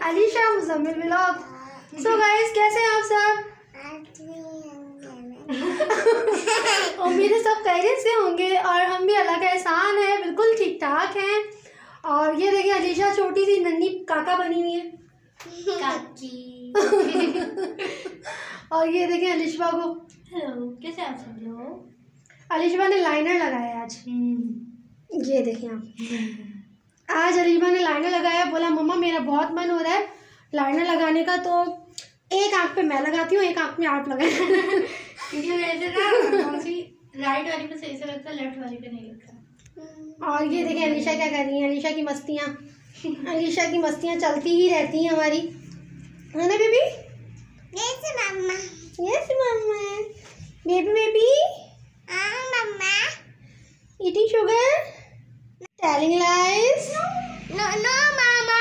Alisha Muzammil vlog. So guys, कैसे हैं आप सब? उम्मीद है सब खैरियत से होंगे और हम भी अल्लाह का एहसान है बिल्कुल ठीक ठाक हैं। और ये देखिए अलीशा छोटी सी नन्ही काका बनी हुई है, काकी। और ये देखिए अलिशबा को। हेलो, कैसे आप सब लोग? अलिशबा ने लाइनर लगाया आज। ये देखिए आप, आज अलिशबा ने लाइनर लगाया। बोला मम्मा मेरा बहुत मन हो रहा है लाइनर लगाने का, तो एक आँख पे मैं लगाती हूँ, एक आँख में आप लगाए। क्योंकि वैसे ना राइट वाली पे सही से लगता है, लेफ्ट वाली पे नहीं लगता। और ये देखिए अलीशा क्या कर रही है, अलीशा की मस्तियाँ। अलीशा की मस्तियाँ चलती ही रहती हैं हमारी, है ना baby? Yes mama. Yes mama. Baby baby mama. Eating sugar, telling lies. No no mama.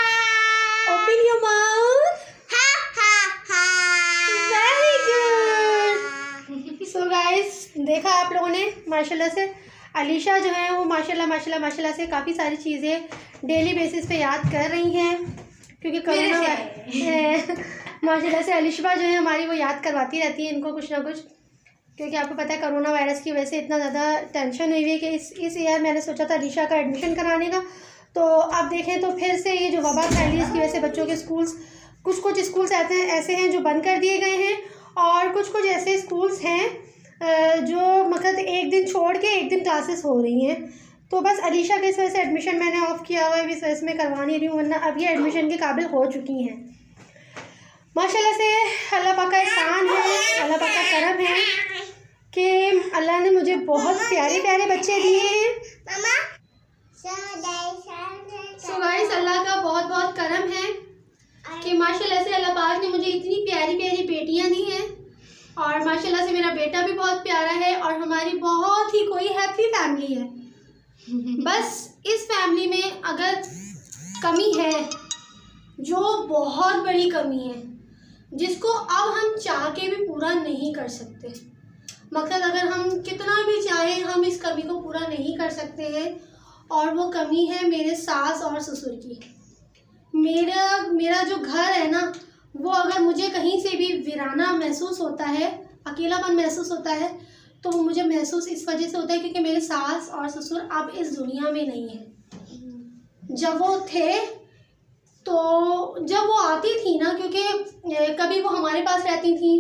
Open your mouth. हा हा हा। Very good. सो गाइस, देखा आप लोगों ने माशाल्लाह से अलीशा जो है वो माशाल्लाह से काफ़ी सारी चीज़ें डेली बेसिस पे याद कर रही हैं, क्योंकि कोरोना माशाल्लाह से अलिशबा जो है हमारी वो याद करवाती रहती है इनको कुछ ना कुछ, क्योंकि आपको पता है कोरोना वायरस की वजह से इतना ज़्यादा टेंशन हुई है कि इस ईयर मैंने सोचा था अलीशा का एडमिशन कराने का, तो अब देखें तो फिर से ये जो वबा फैली इसकी वजह से बच्चों के स्कूल्स, कुछ स्कूल्स ऐसे हैं जो बंद कर दिए गए हैं, और कुछ ऐसे स्कूल्स हैं जो मतलब एक दिन छोड़ के एक दिन क्लासेस हो रही हैं। तो बस अलीशा के इस वजह से एडमिशन मैंने ऑफ़ किया हुआ है, इस वजह से मैं करवा नहीं रही हूँ, वरना अब ये एडमिशन के काबिल हो चुकी हैं। माशाल्लाह से अल्लाह पाक का एहसान है, अल्लाह पाक का करम है कि अल्लाह ने मुझे बहुत प्यारे प्यारे बच्चे दिए हैं। सो गाइस, अल्लाह का बहुत बहुत करम है कि माशाल्लाह से अल्लाह पाक ने मुझे इतनी प्यारी प्यारी बेटियाँ दी हैं, और माशाल्लाह से मेरा बेटा भी बहुत प्यारा है, और हमारी बहुत ही कोई हैप्पी फैमिली है। बस इस फैमिली में अगर कमी है, जो बहुत बड़ी कमी है, जिसको अब हम चाह के भी पूरा नहीं कर सकते, मतलब अगर हम कितना भी चाहें हम इस कमी को पूरा नहीं कर सकते हैं, और वो कमी है मेरे सास और ससुर की। मेरा जो घर है ना, वो अगर मुझे कहीं से भी वीराना महसूस होता है, अकेलापन महसूस होता है, तो वो मुझे महसूस इस वजह से होता है क्योंकि मेरे सास और ससुर अब इस दुनिया में नहीं है। जब वो थे, तो जब वो आती थी ना, क्योंकि कभी वो हमारे पास रहती थी,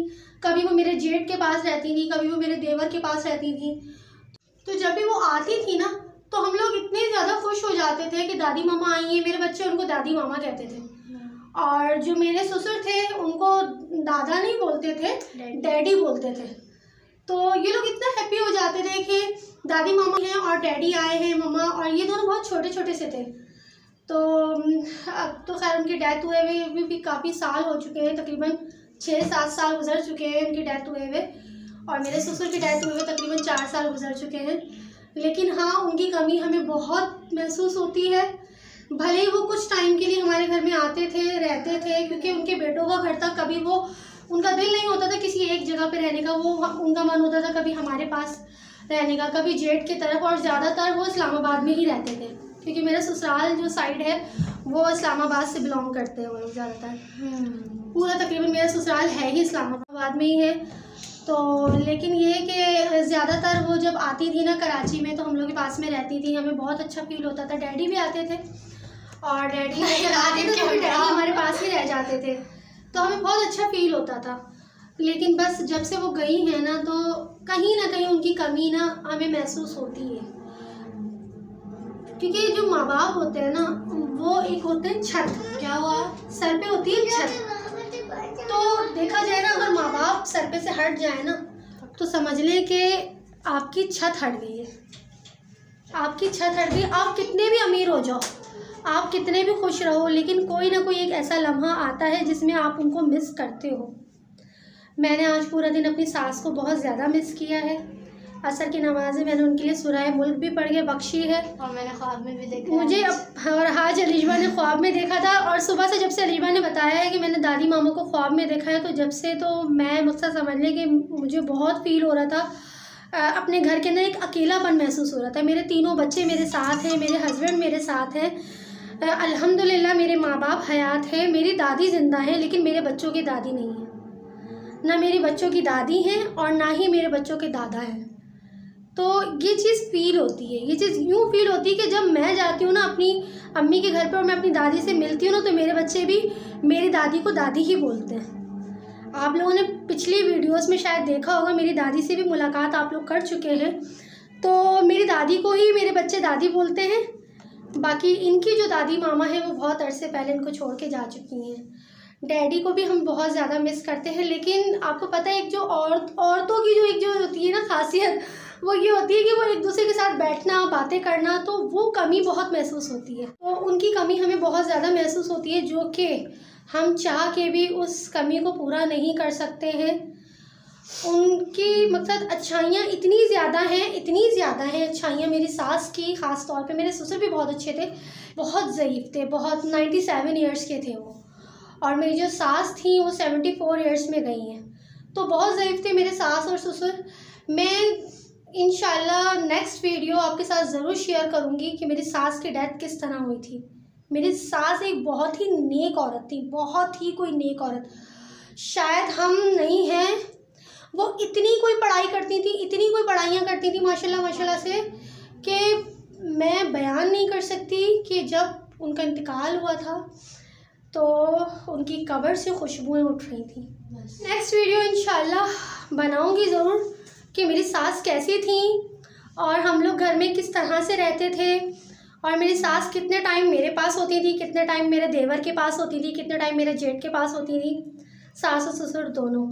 कभी वो मेरे जेठ के पास रहती थी, कभी वो मेरे देवर के पास रहती थी, तो जब भी वो आती थी ना, तो हम लोग इतने ज़्यादा खुश हो जाते थे कि दादी मामा आई हैं। मेरे बच्चे उनको दादी मामा कहते थे, और जो मेरे ससुर थे उनको दादा नहीं बोलते थे, डैडी बोलते थे। तो ये लोग इतना हैप्पी हो जाते थे कि दादी मामा हैं और डैडी आए हैं मम्मा, और ये दोनों बहुत छोटे छोटे से थे। तो अब तो खैर उनकी डेथ हुए हुए भी काफ़ी साल हो चुके हैं, तकरीबन 6-7 साल गुजर चुके हैं उनकी डेथ हुए हुए, और मेरे ससुर की डेथ हुए हुए तकरीबन 4 साल गुजर चुके हैं। लेकिन हाँ, उनकी कमी हमें बहुत महसूस होती है। भले ही वो कुछ टाइम के लिए हमारे घर में आते थे, रहते थे, क्योंकि उनके बेटों का घर था, कभी वो उनका दिल नहीं होता था किसी एक जगह पे रहने का, वो उनका मन होता था कभी हमारे पास रहने का, कभी जेठ की तरफ, और ज़्यादातर वो इस्लामाबाद में ही रहते थे, क्योंकि मेरा ससुराल जो साइड है वो इस्लामाबाद से बिलोंग करते हैं वो लोग ज़्यादातर। पूरा तकरीबन मेरा ससुराल है ही इस्लामाबाद में ही है। तो लेकिन ये कि ज़्यादातर वो जब आती थी ना कराची में, तो हम लोग के पास में रहती थी, हमें बहुत अच्छा फील होता था। डैडी भी आते थे, और डैडी हमारे पास ही रह जाते थे, तो हमें बहुत अच्छा फील होता था। लेकिन बस जब से वो गई है ना, तो कहीं ना कहीं उनकी कमी ना हमें महसूस होती है, क्योंकि जो माँ बाप होते हैं ना, वो एक होते हैं छत, क्या हुआ, सर पे होती है छत। तो देखा जाए ना, अगर माँ बाप सर पे से हट जाए ना, तो समझ लें कि आपकी छत हट गई है, आपकी छत हट गई। आप कितने भी अमीर हो जाओ, आप कितने भी खुश रहो, लेकिन कोई ना कोई एक ऐसा लम्हा आता है जिसमें आप उनको मिस करते हो। मैंने आज पूरा दिन अपनी सास को बहुत ज़्यादा मिस किया है। असर की नमाज़ें मैंने उनके लिए सूरह मुल्क भी पढ़ के बख्शी है, और मैंने ख्वाब में भी देखा मुझे और आज अलीशबा ने ख्वाब में देखा था, और सुबह से जब से अलीशबा ने बताया है कि मैंने दादी मामा को ख्वाब में देखा है, तो जब से तो मैं मुझसे समझ लें कि मुझे बहुत फील हो रहा था, अपने घर के अंदर एक अकेलापन महसूस हो रहा था। मेरे तीनों बच्चे मेरे साथ हैं, मेरे हस्बैंड मेरे साथ हैं, अल्हम्दुलिल्लाह मेरे माँ बाप हयात हैं, मेरी दादी ज़िंदा है लेकिन मेरे बच्चों की दादी नहीं है। ना मेरे बच्चों की दादी हैं और ना ही मेरे बच्चों के दादा हैं। तो ये चीज़ फ़ील होती है, ये चीज़ यूँ फ़ील होती है कि जब मैं जाती हूँ ना अपनी अम्मी के घर पर और मैं अपनी दादी से मिलती हूँ ना, तो मेरे बच्चे भी मेरी दादी को दादी ही बोलते हैं। आप लोगों ने पिछली वीडियोस में शायद देखा होगा, मेरी दादी से भी मुलाकात आप लोग कर चुके हैं। तो मेरी दादी को ही मेरे बच्चे दादी बोलते हैं। बाकी इनकी जो दादी मामा है वो बहुत अरसे पहले इनको छोड़ के जा चुकी हैं। डैडी को भी हम बहुत ज़्यादा मिस करते हैं, लेकिन आपको पता है एक जो औरतों की जो एक जो होती है ना खासियत, वो ये होती है कि वो एक दूसरे के साथ बैठना, बातें करना, तो वो कमी बहुत महसूस होती है। तो उनकी कमी हमें बहुत ज़्यादा महसूस होती है, जो कि हम चाह के भी उस कमी को पूरा नहीं कर सकते हैं। उनकी मतलब अच्छाइयाँ इतनी ज़्यादा हैं अच्छाइयाँ मेरी सास की। ख़ास तौर पे मेरे ससुर भी बहुत अच्छे थे, बहुत ज़ईफ़ थे, बहुत 97 ईयर्स के थे वो। और मेरी जो सास थी वो 74 ईयर्स में गई हैं, तो बहुत ज़ईफ़ थे मेरे सास और ससुर। मैं इंशाल्लाह नेक्स्ट वीडियो आपके साथ ज़रूर शेयर करूँगी कि मेरी सास की डेथ किस तरह हुई थी। मेरी सास एक बहुत ही नेक औरत थी, बहुत ही कोई नेक औरत, शायद हम नहीं हैं। वो इतनी कोई पढ़ाई करती थी, इतनी कोई पढ़ाइयाँ करती थी माशाल्लाह माशाल्लाह से, कि मैं बयान नहीं कर सकती कि जब उनका इंतकाल हुआ था तो उनकी कब्र से खुशबुएँ उठ रही थी। नेक्स्ट वीडियो इंशाल्लाह बनाऊँगी ज़रूर कि मेरी सास कैसी थी और हम लोग घर में किस तरह से रहते थे, और मेरी सास कितने टाइम मेरे पास होती थी, कितने टाइम मेरे देवर के पास होती थी, कितने टाइम मेरे जेठ के पास होती थी, सास और ससुर दोनों,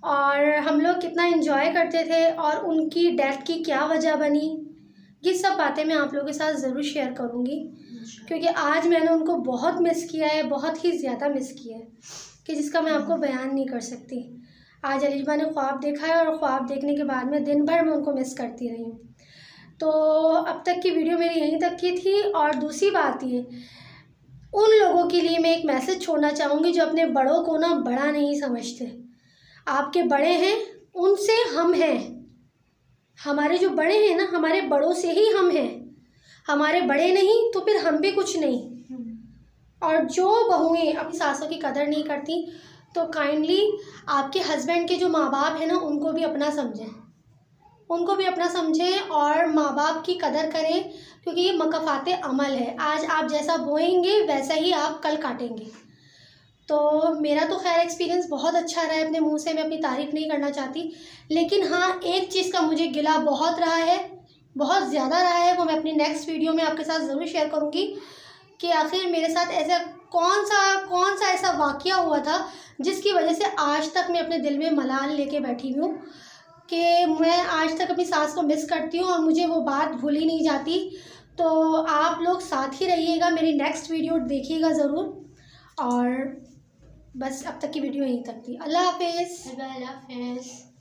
और हम लोग कितना एंजॉय करते थे और उनकी डेथ की क्या वजह बनी। ये सब बातें मैं आप लोगों के साथ ज़रूर शेयर करूँगी, क्योंकि आज मैंने उनको बहुत मिस किया है, बहुत ही ज़्यादा मिस किया है कि जिसका मैं आपको बयान नहीं कर सकती। आज अलीजा ने ख्वाब देखा है और ख्वाब देखने के बाद में दिन भर मैं उनको मिस करती रही हूँ। तो अब तक की वीडियो मेरी यहीं तक की थी। और दूसरी बात ये, उन लोगों के लिए मैं एक मैसेज छोड़ना चाहूँगी जो अपने बड़ों को ना बड़ा नहीं समझते। आपके बड़े हैं, उनसे हम हैं। हमारे जो बड़े हैं ना, हमारे बड़ों से ही हम हैं। हमारे बड़े नहीं तो फिर हम भी कुछ नहीं। और जो बहुएं अपनी सासों की कदर नहीं करती, तो काइंडली आपके हस्बैंड के जो माँ बाप हैं ना, उनको भी अपना समझें, उनको भी अपना समझें और माँ बाप की कदर करें, क्योंकि ये मकफ़ाते अमल है। आज आप जैसा बोएंगे वैसा ही आप कल काटेंगे। तो मेरा तो खैर एक्सपीरियंस बहुत अच्छा रहा है, अपने मुंह से मैं अपनी तारीफ़ नहीं करना चाहती, लेकिन हाँ एक चीज़ का मुझे गिला बहुत रहा है, बहुत ज़्यादा रहा है। वो मैं अपनी नेक्स्ट वीडियो में आपके साथ ज़रूर शेयर करूँगी कि आखिर मेरे साथ ऐसा कौन सा ऐसा वाक़या हुआ था जिसकी वजह से आज तक मैं अपने दिल में मलाल लेके बैठी हूँ कि मैं आज तक अपनी सास को मिस करती हूँ और मुझे वो बात भूल ही नहीं जाती। तो आप लोग साथ ही रहिएगा, मेरी नेक्स्ट वीडियो देखिएगा ज़रूर। और बस अब तक की वीडियो यहीं तक थी। अल्लाह हाफ़िज़। अल्लाह हाफ़िज़।